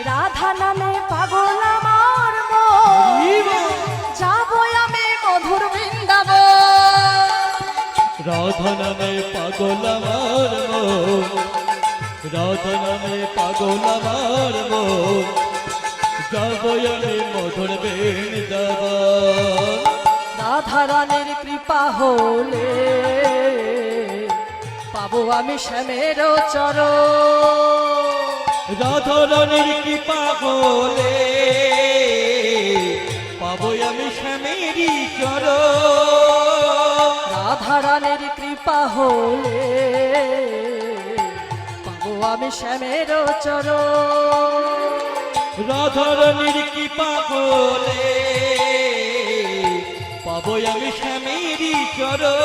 রাধা নামে পাগল আমার মন, যাবো আমি মধুর বৃন্দাবন। রাধা নামে পাগল আমার মন, রাধা নামে পাগল আমার মন, যাবো আমি মধুর বৃন্দাবন। রাধা রানীর কৃপা হলে পাবো আমি শ্যামের চরণ। রাধা রানীর কৃপা হলে পাবো আমি শ্যামেরই চরণ। রাধা রানীর কৃপা হলে পাবো আমি শ্যামের চরণ। রাধা রানীর কৃপা হলে পাবো আমি শ্যামেরই চরণ।